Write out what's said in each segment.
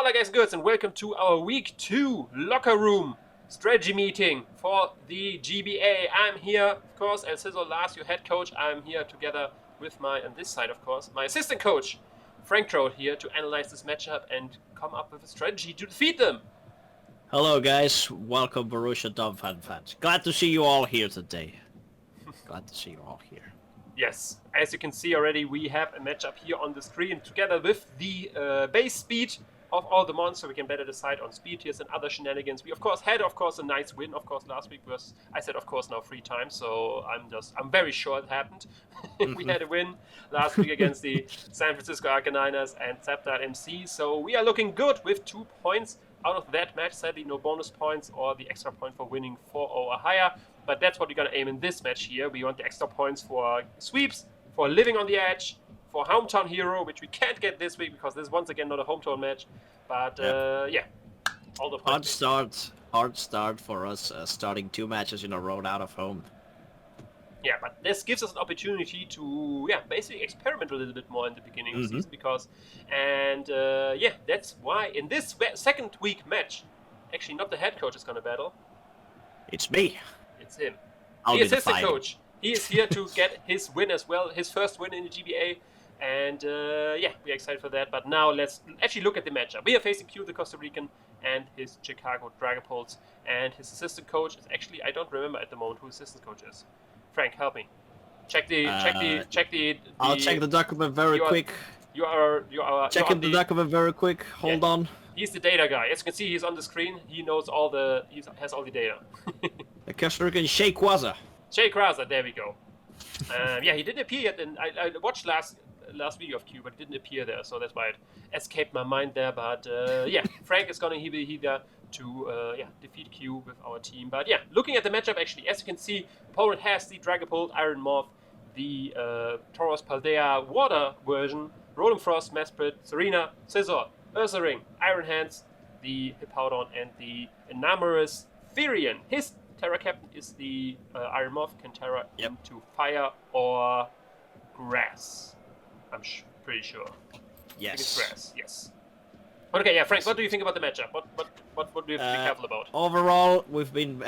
Hola guys, goods, and welcome to our week 2 locker room strategy meeting for the GBA. I'm here, of course, as Scizor Lars, your head coach. I'm here together with on this side, of course, my assistant coach, Frank Trout, here to analyze this matchup and come up with a strategy to defeat them. Hello guys, welcome Borussia Donphan fans. Glad to see you all here today. Glad to see you all here. Yes, as you can see already, we have a matchup here on the screen together with the base speed of all the monsters, so we can better decide on speed tiers and other shenanigans. We of course had a nice win, of course, last week was, I said of course now 3 times, so I'm very sure it happened. We had a win last week against the San Francisco Arcaniners and Scepter MC, so we are looking good with 2 points out of that match. Sadly, no bonus points or the extra point for winning 4-0 or higher, but that's what we're going to aim in this match here. We want the extra points for sweeps, for living on the edge, for hometown hero, which we can't get this week because this is once again not a hometown match. But yeah, all the points. Hard start for us, starting 2 matches in a row out of home. Yeah, but this gives us an opportunity to basically experiment a little bit more in the beginning of the season because, that's why in this second week match, actually not the head coach is going to battle. It's me. It's him. I'll the be the assistant fighting. coach. He is here to get his win as well, his first win in the GBA. And we're excited for that. But now let's actually look at the matchup. We are facing Q, the Costa Rican, and his Chicago Dragapults. And his assistant coach is actually, I don't remember at the moment who his assistant coach is. Frank, help me. Check the. I'll check the document very quick. You are checking the document very quick. Hold on. He's the data guy. As you can see, he's on the screen. He knows he has all the data. The Costa Rican Shayquaza. Shayquaza, there we go. He didn't appear yet, and I watched last video of Q, but it didn't appear there, so that's why it escaped my mind there. But Frank is gonna be here to defeat Q with our team. But looking at the matchup, actually, as you can see, opponent has the Dragapult, Iron Moth, the Tauros Paldea Water version, Rolling Frost, Mesprit, Serena, Scizor, Ursaring, Iron Hands, the Hippowdon, and the ENAMORUS Therian. His Terra Captain is the Iron Moth, can Terra into fire or grass. I'm pretty sure. Yes. I think it's grass, yes. Okay, Frank, what do you think about the matchup? What do you have to be careful about? Overall, we've been,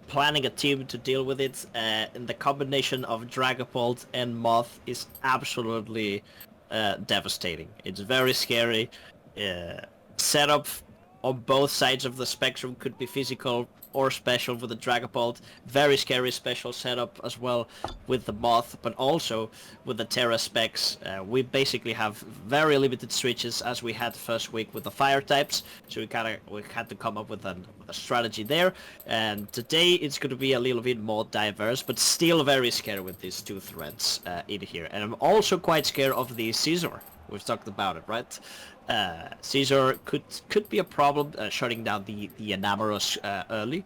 planning a team to deal with it, and the combination of Dragapult and Moth is absolutely devastating. It's very scary. Setup on both sides of the spectrum could be physical or special with the Dragapult. Very scary special setup as well with the Moth, but also with the Terra specs. We basically have very limited switches as we had first week with the fire types, so we had to come up with a strategy there. And today it's going to be a little bit more diverse, but still very scary with these 2 threats in here. And I'm also quite scared of the Scizor. We've talked about it, right? Scizor could be a problem shutting down the ENAMORUS early.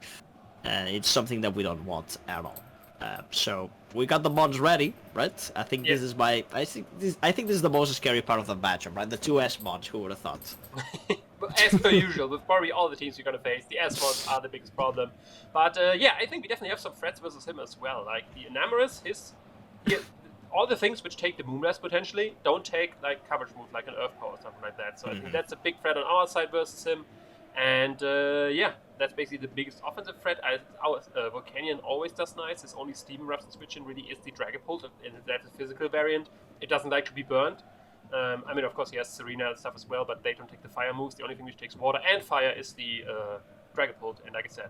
It's something that we don't want at all. So we got the mods ready, right? I think this is I think this is the most scary part of the matchup, right? The 2 S mods. Who would have thought? As per usual, with probably all the teams you're gonna face, the S mods are the biggest problem. But I think we definitely have some threats versus him as well. Like the ENAMORUS, all the things which take the Moonblast potentially don't take like coverage move like an Earth Power or something like that. So I think that's a big threat on our side versus him. And that's basically the biggest offensive threat. Our Volcanion always does nice. His only Steam Eruption switch in really is the Dragapult, and that's a physical variant. It doesn't like to be burned. I mean, of course, he has Serena and stuff as well, but they don't take the fire moves. The only thing which takes water and fire is the Dragapult. And like I said,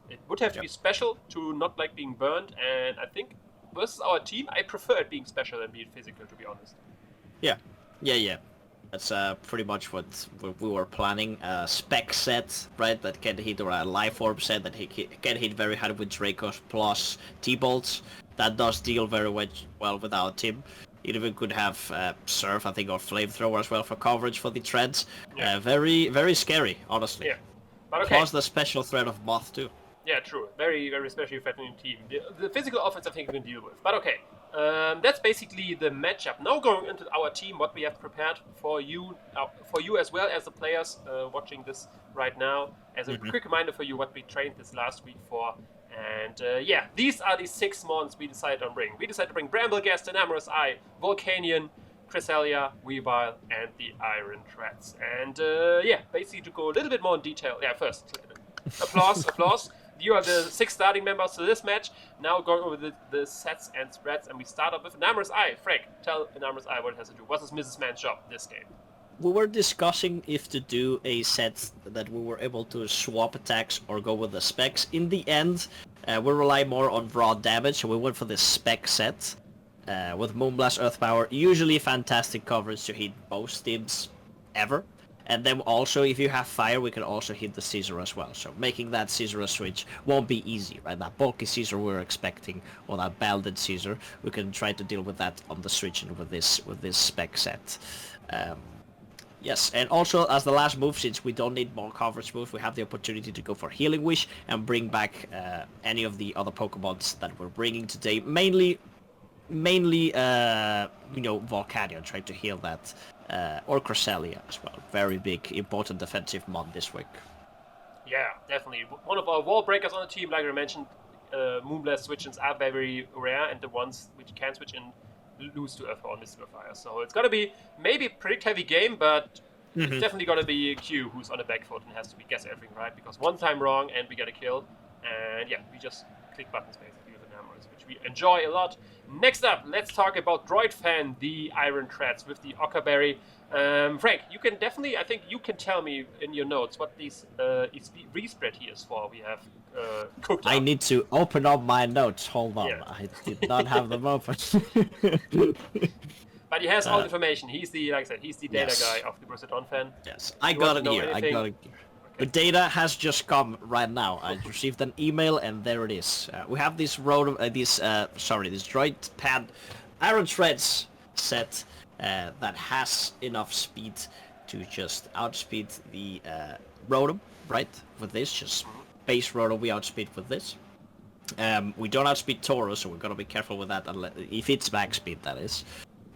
it would have to be special to not like being burned. And I think versus our team, I prefer it being special than being physical, to be honest. Yeah. That's pretty much what we were planning. Spec set, right, that can hit, or a Life Orb set that can hit very hard with Dracos plus T-Bolts. That does deal very well with our team. It even could have Surf, I think, or Flamethrower as well for coverage for the treads. Very, very scary, honestly. Yeah. But okay. Plus the special threat of Moth, too. Yeah, true. Very, very specially threatening team. The physical offense, I think we can deal with. But okay, that's basically the matchup. Now going into our team, what we have prepared for you as well as the players watching this right now. As a quick reminder for you what we trained this last week for. And these are the 6 mons we decided on bringing. We decided to bring Bramblegast, ENAMORUS Eye, Volcanion, Cresselia, Weavile, and the Iron Threads. And basically to go a little bit more in detail. Yeah, first, applause. You are the 6 starting members to this match. Now going over the sets and spreads, and we start off with ENAMORUS Eye. Frank, tell ENAMORUS Eye what it has to do. What is Mrs. Man's job this game? We were discussing if to do a set that we were able to swap attacks or go with the specs. In the end, we rely more on raw damage, so we went for this spec set with Moonblast, Earth Power. Usually fantastic coverage to hit both teams ever. And then also, if you have fire, we can also hit the Scizor as well. So making that Scizor switch won't be easy, right? That bulky Scizor we're expecting, or that balded Scizor, we can try to deal with that on the switch and with this spec set. Yes, and also as the last move, since we don't need more coverage moves, we have the opportunity to go for Healing Wish and bring back any of the other Pokemons that we're bringing today. Mainly, Volcanion, trying to heal that. Or Cresselia as well. Very big, important defensive mod this week. Yeah, definitely. One of our wall breakers on the team, like I mentioned, Moonblast switch-ins are very rare, and the ones which can switch in lose to Earth or Mystical Fire. So it's gonna be maybe a predict-heavy game, but it's definitely gonna be Q who's on the back foot and has to guess everything right, because one time wrong and we get a kill, and yeah, we just click buttons basically with ENAMORUS, which we enjoy a lot. Next up, let's talk about Droid Fan, the Iron Threads with the Ockerberry. Frank, you can definitely, I think you can tell me in your notes what these respread here is for. We have cooked up. I need to open up my notes. Hold on, yeah. I did not have them open. But he has all the information. He's the, like I said, he's the data guy of the Borussia Donphan. Yes, I got it here. I got it here. The data has just come right now. I received an email and there it is. We have this this Droid Pad Iron Threads set that has enough speed to just outspeed the Rotom, right? With this, just base Rotom, we outspeed with this. We don't outspeed Tauros, so we're gonna be careful with that, if it's max speed, that is.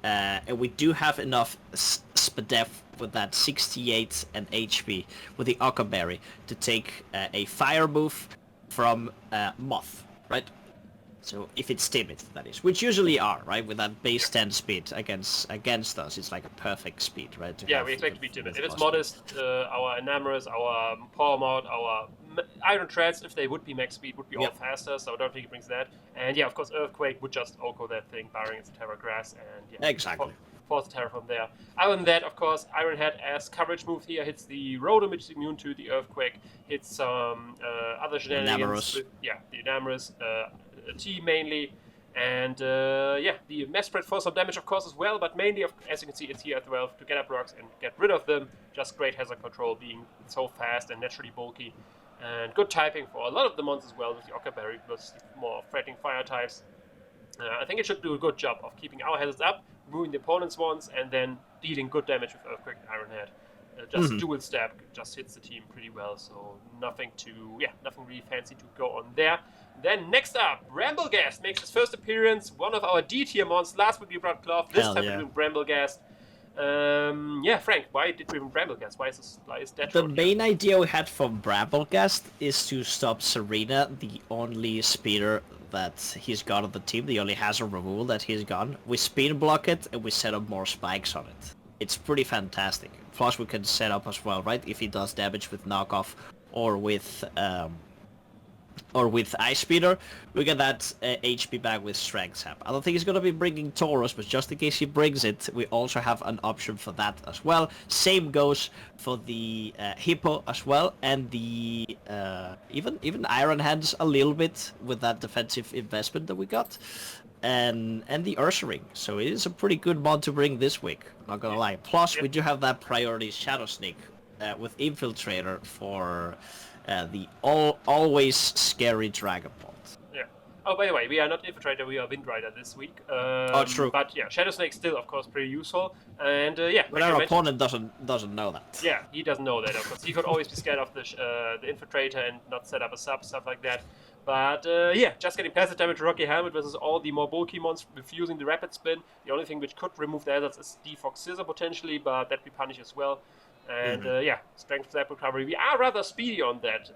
And we do have enough SPDEF with that 68 and HP with the Ockerberry to take a fire move from Moth, right? So if it's timid, that is, which usually are, right? With that base 10 speed against us, it's like a perfect speed, right? Yeah, we expect to be timid. If it's modest, our ENAMORUS, our Power Mod, our Iron Threads, if they would be max speed, would be all faster, so I don't think it brings that. And yeah, of course, Earthquake would just Oko that thing, barring it's a Terra Grass, and yeah. Exactly. Force the Terra from there. Other than that, of course, Iron Head as coverage move here hits the Rotom, which is immune to the Earthquake, hits some other shenanigans. The ENAMORUS, T mainly, and the Mesprit for some damage, of course, as well, but mainly, as you can see, it's here as well to get up rocks and get rid of them. Just great hazard control, being so fast and naturally bulky. And good typing for a lot of the mons as well with the Ockerberry, plus more threatening fire types. I think it should do a good job of keeping our hazards up, removing the opponent's ones, and then dealing good damage with Earthquake and Iron Head. Just dual stab just hits the team pretty well, so nothing really fancy to go on there. Then next up, Bramblegast makes his first appearance, one of our D tier mons. Last week we brought Cloth, this time we're doing Bramblegast. Frank, why did we bring Bramblegast? Why is that? The main idea we had for Bramblegast is to stop Serena, the only speeder that he's got on the team, the only hazard removal that he's got. We speed block it and we set up more spikes on it. It's pretty fantastic. Plus we can set up as well, right? If he does damage with knockoff or with Ice Speeder, we get that HP back with Strength Sap. I don't think he's going to be bringing Tauros, but just in case he brings it, we also have an option for that as well. Same goes for the Hippo as well, and the even Iron Hands a little bit with that defensive investment that we got, and the Ursaring. So it is a pretty good mod to bring this week, not gonna lie. Plus, we do have that priority Shadow Sneak with Infiltrator for the always scary Dragapult. Yeah. Oh, by the way, we are not Infiltrator, we are Windrider this week. True. But yeah, Shadow Snake still, of course, pretty useful. And but our opponent doesn't know that. Yeah, he doesn't know that, of course. He could always be scared of the Infiltrator and not set up a stuff like that. But just getting passive damage to Rocky Helmet versus all the more bulky mons refusing the Rapid Spin. The only thing which could remove the hazards is Defog Scissor potentially, but that we punish as well. And strength step recovery. We are rather speedy on that.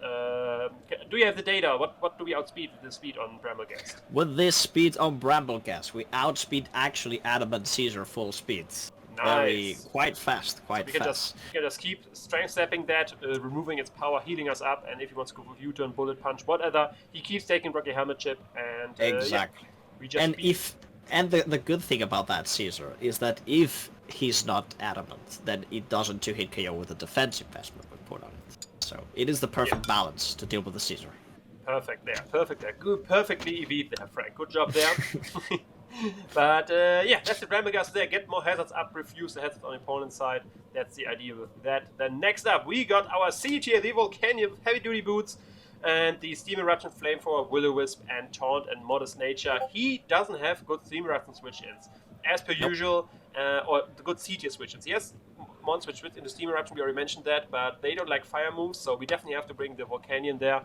Do you have the data? What do we outspeed with the speed on Bramblegast? With this speed on Bramblegast, we outspeed actually Adamant Caesar full speeds. Nice. quite fast, We can just keep strength stepping that, removing its power, healing us up, and if he wants to go with U-turn, bullet punch, whatever, he keeps taking Rocky Helmet Chip, and exactly. we just the good thing about that Scizor is that if he's not adamant, then it doesn't 2-hit KO with the defense investment we put on it. So it is the perfect balance to deal with the Scizor. Perfect there. Good, perfectly EV'd there, Frank. Good job there. But that's the Ramagast there. Get more hazards up, refuse the hazards on the opponent's side. That's the idea with that. Then next up, we got our C tier, the Volcanion with heavy duty boots, and the Steam Eruption Flamethrower, Will-O-Wisp, and Taunt and Modest Nature. He doesn't have good Steam Eruption switch-ins. As per usual, or the good C tier switch-ins. Yes, Mon switch into Steam Eruption, we already mentioned that, but they don't like fire moves, so we definitely have to bring the Volcanion there.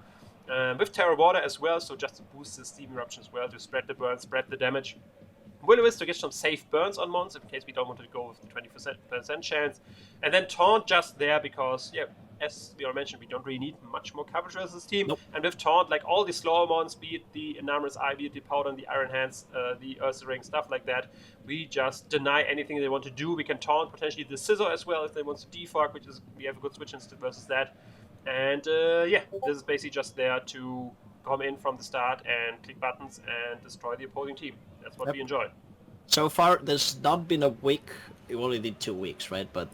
With Terra Water as well, so just to boost the Steam Eruption as well, to spread the burn, spread the damage. Will-O-Wisp to get some safe burns on Mons, in case we don't want to go with the 20% chance. And then Taunt just there, because, as we already mentioned, we don't really need much more coverage versus this team. Nope. And with Taunt, like all the slower Mons, be it the ENAMORUS Eye, be it the Powder and the Iron Hands, the Earth Ring, stuff like that, we just deny anything they want to do. We can Taunt potentially the Scizor as well if they want to defog, which is, we have a good switch versus that. And this is basically just there to come in from the start and click buttons and destroy the opposing team. That's what we enjoy. So far, there's not been a week. We only did 2 weeks, right? But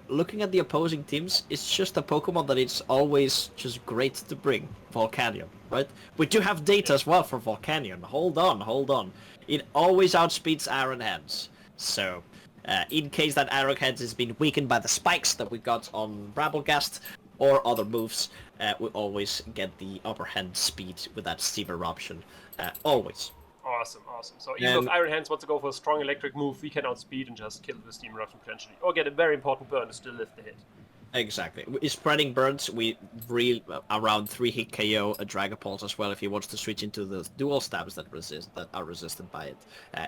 looking at the opposing teams, it's just a Pokemon that it's always just great to bring. Volcanion, right? We do have data as well for Volcanion. Hold on. It always outspeeds Iron Hands. So, in case that Iron Hands has been weakened by the spikes that we got on Rabelgast or other moves, we always get the upper hand speed with that Steam Eruption. Always. Awesome. So even if Iron Hands wants to go for a strong electric move, we can outspeed and just kill the Steam Eruption potentially. Or get a very important burn to still lift the hit. Exactly. Spreading burns, we reel around 3-hit KO a Dragapult as well if he wants to switch into the dual stabs that are resisted by it.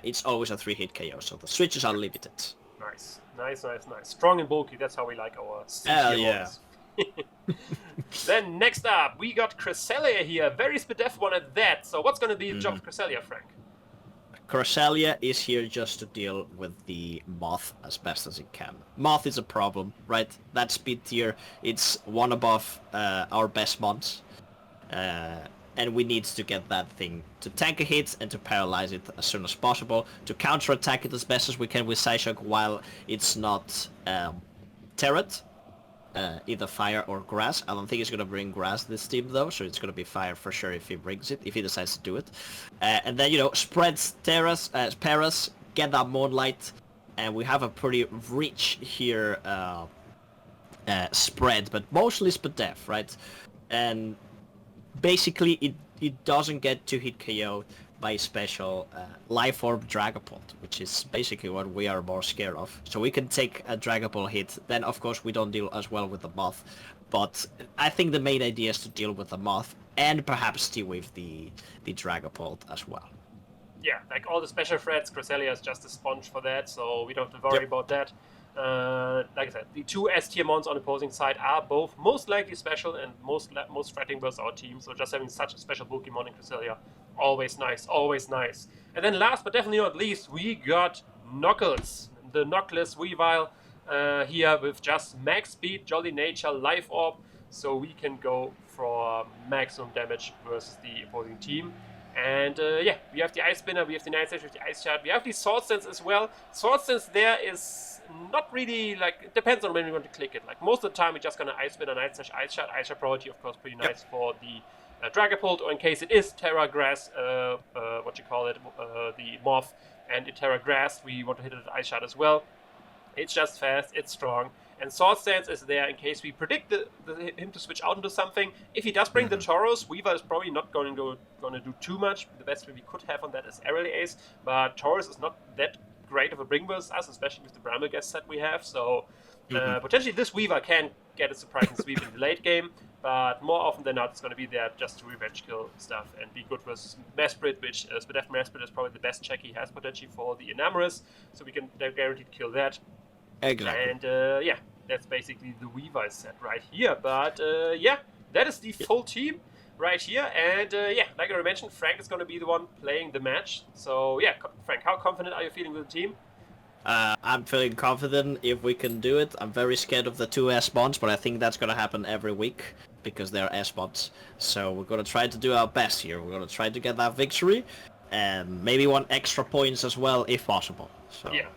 It's always a 3-hit KO, so the switches are limited. Nice. Strong and bulky, that's how we like our C-tier ones. Then next up, we got Cresselia here. Very Spadef one at that. So what's going to be the job of Cresselia, Frank? Cresselia is here just to deal with the Moth as best as it can. Moth is a problem, right? That speed tier, it's one above our best Mons. And we need to get that thing to tank a hit and to paralyze it as soon as possible, to counterattack it as best as we can with Psyshock while it's not Terret. Either fire or grass. I don't think he's going to bring grass this team though, so it's going to be fire for sure if he brings it, if he decides to do it. And then, spreads Paras, get that Moonlight, and we have a pretty rich here spread, but mostly Spadef, right? And basically it doesn't get 2-hit KO by special Life Orb Dragapult, which is basically what we are more scared of. So we can take a Dragapult hit, then of course we don't deal as well with the Moth, but I think the main idea is to deal with the Moth and perhaps deal with the Dragapult as well. Yeah, like all the special threats, Cresselia is just a sponge for that, so we don't have to worry about that. Like I said, the 2 S-tier mons on the opposing side are both most likely special and most threatening versus our team, so just having such a special Pokemon in Cresselia, always nice. And then last but definitely not least, we got Knuckles, the Knockless Weavile here with just max speed, Jolly Nature, Life Orb, so we can go for maximum damage versus the opposing team. And we have the Ice Spinner, we have the Night Stage with the Ice Shard, we have the Sword Stance as well. Sword Stance there is not really, it depends on when we want to click it. Like most of the time we're just gonna Ice Spinner, Night Stage, Ice Shard. Ice Shard priority of course pretty nice for the Dragapult, or in case it is Terra Grass, the Morph and the Terra Grass, we want to hit it with Ice Shard as well. It's just fast, it's strong. And Sword Stance is there in case we predict him to switch out into something. If he does bring the Tauros, Weaver is probably not going to do too much. The best thing we could have on that is Aerial Ace, but Tauros is not that great of a bring versus us, especially with the Bramble set we have. So potentially this Weaver can get a surprising sweep in the late game, but more often than not it's going to be there just to revenge kill stuff and be good versus Mesprit, which Spadef Mesprit is probably the best check he has potentially for the ENAMORUS, so we can guaranteed kill that. Exactly. And that's basically the Weavile set right here. But that is the full team right here. And like I mentioned, Frank is going to be the one playing the match. So Frank, how confident are you feeling with the team? I'm feeling confident if we can do it. I'm very scared of the 2 S-bots, but I think that's gonna happen every week because they're S-bots. So we're gonna try to do our best here. We're gonna try to get that victory, and maybe 1 extra points as well if possible. So Yeah,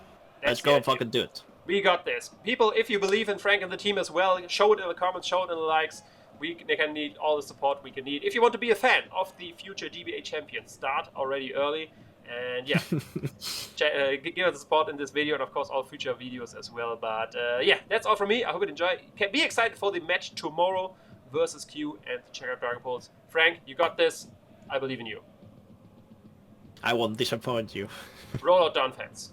let's go and fucking do it. We got this. People, if you believe in Frank and the team as well, show it in the comments, show it in the likes. We can need all the support we can need. If you want to be a fan of the future GBA champion, start already early. And yeah, give us support in this video and of course all future videos as well. But yeah, that's all from me. I hope you enjoy. Be excited for the match tomorrow versus Q and the Chicago Dragapults. Frank, you got this. I believe in you. I won't disappoint you. Roll out Donphans.